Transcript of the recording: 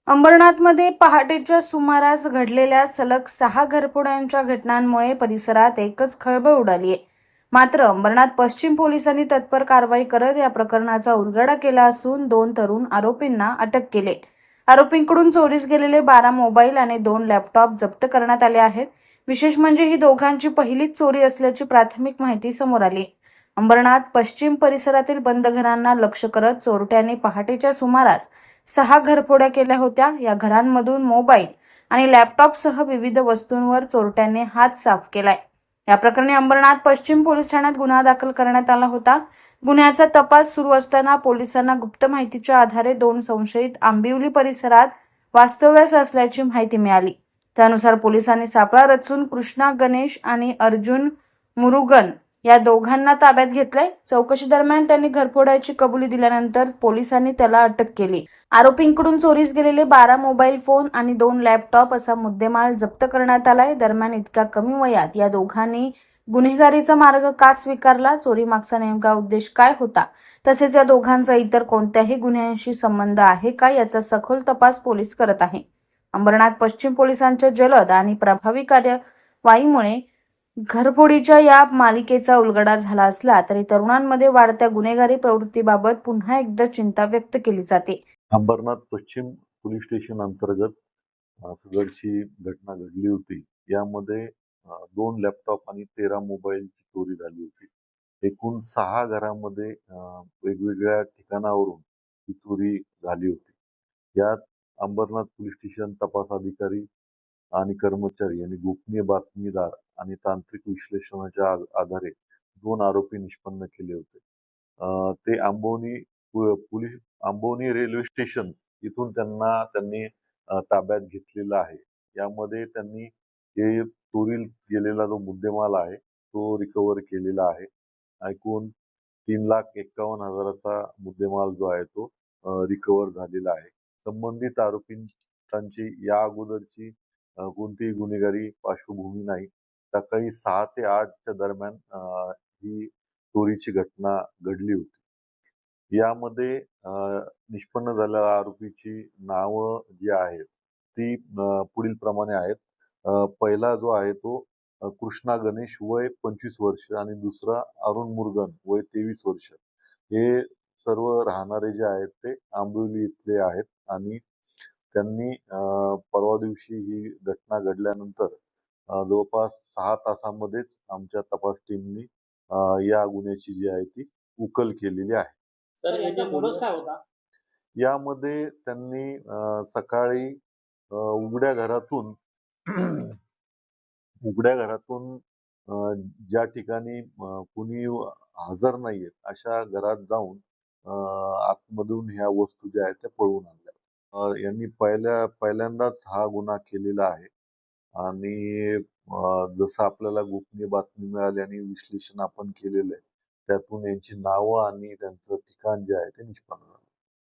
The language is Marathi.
अंबरनाथमध्ये पहाटेच्या सुमारास घडलेल्या सलग 6 घरफोड्यांच्या घटनांमुळे परिसरात एकच खळबळ उडाली आहे. मात्र अंबरनाथ पश्चिम पोलिसांनी तत्पर कारवाई करत या प्रकरणाचा उलगडा केला असून 2 तरुण आरोपींना अटक केले. आरोपींकडून चोरीस गेलेले 12 मोबाईल आणि 2 लॅपटॉप जप्त करण्यात आले आहेत. विशेष म्हणजे ही दोघांची पहिलीच चोरी असल्याची प्राथमिक माहिती समोर आली. अंबरनाथ पश्चिम परिसरातील बंद घरांना लक्ष्य करत चोरट्यांनी पहाटेच्या सुमारास 6 घरफोड्या केल्या होत्या. या घरांमधून मोबाईल आणि लॅपटॉपसह विविध वस्तूंवर चोरट्यांनी हात साफ केलाय. या प्रकरणी अंबरनाथ पश्चिम पोलीस ठाण्यात गुन्हा दाखल करण्यात आला होता. गुन्ह्याचा तपास सुरू असताना पोलिसांना गुप्त माहितीच्या आधारे 2 संशयित आंबिवली परिसरात वास्तव्यास असल्याची माहिती मिळाली. त्यानुसार पोलिसांनी सापळा रचून कृष्णा गणेश आणि अर्जुन मुरुगन या दोघांना ताब्यात घेतलंय. चौकशी दरम्यान त्यांनी घरफोड्याची कबुली दिल्यानंतर पोलिसांनी त्याला अटक केली. आरोपींकडून चोरीस गेलेले 12 मोबाईल फोन आणि 2 लॅपटॉप असा मुद्देमाल जप्त करण्यात आलाय. दरम्यान इतक्या कमी वयात या दोघांनी गुन्हेगारीचा मार्ग का स्वीकारला, चोरी मागचा नेमका उद्देश काय होता, तसेच या दोघांचा इतर कोणत्याही गुन्ह्यांशी संबंध आहे का याचा सखोल तपास पोलीस करत आहे. अंबरनाथ पश्चिम पोलिसांच्या जलद आणि प्रभावी कार्यवाहीमुळे घरफोडीच्या या मालिकेचा उलगडा झाला असला तरी तरुणांमध्ये वाढत्या गुन्हेगारी प्रवृत्तीबाबत पुन्हा एकदा चिंता व्यक्त केली जाते. अंबरनाथ पश्चिम पोलीस स्टेशन अंतर्गत सदरची घटना घडली होती. यामध्ये 2 लॅपटॉप आणि 13 मोबाईलची चोरी झाली होती. एकूण 6 घरामध्ये वेगवेगळ्या ठिकाणावरून ही चोरी झाली होती. यात अंबरनाथ पोलीस स्टेशन तपास अधिकारी आणि कर्मचारी यांनी गोपनीय बातमीदार आणि तांत्रिक विश्लेषणाच्या आधारे 2 आरोपी निष्पन्न केले होते. ते आंबोनी रेल्वे स्टेशन इथून त्यांनी ताब्यात घेतलेलं आहे. यामध्ये त्यांनी हे चोरी गेलेला जो मुद्देमाल आहे तो रिकव्हर केलेला आहे. एकूण 3,51,000चा मुद्देमाल जो आहे तो रिकव्हर झालेला आहे. संबंधित आरोपींची या अगोदरची कोणतीही गुन्हेगारी पार्श्वभूमी नाही. सकाळी 6 ते 8च्या दरम्यान ही चोरीची घटना घडली होती. यामध्ये निष्पन्न झालेल्या आरोपीची नावं जी आहेत ती पुढील प्रमाणे आहेत. पहिला जो आहे तो कृष्णा गणेश वय 25 वर्ष आणि दुसरा अरुण मुरुगन वय 23 वर्ष. हे सर्व राहणारे जे आहेत ते आंबिवली इथले आहेत आणि त्यांनी परवा दिवशी ही घटना घडल्यानंतर जवळपास 6 तासांमध्येच आमच्या तपास टीमनी या गुन्ह्याची जी आहे ती उकल केलेली आहे. सर याचा मोडस काय होता? यामध्ये त्यांनी सकाळी उघड्या घरातून ज्या ठिकाणी कुणी हजर नाहीयेत अशा घरात जाऊन आतमधून ह्या वस्तू ज्या आहेत त्या पळवून आणल्या. यांनी पहिल्यांदाच हा गुन्हा केलेला आहे आणि जसं आपल्याला गोपनीय बातमी मिळाली आणि विश्लेषण आपण केलेलं आहे त्यातून यांची नावं आणि त्यांचं ठिकाण जे आहे ते निष्पन्न झालं.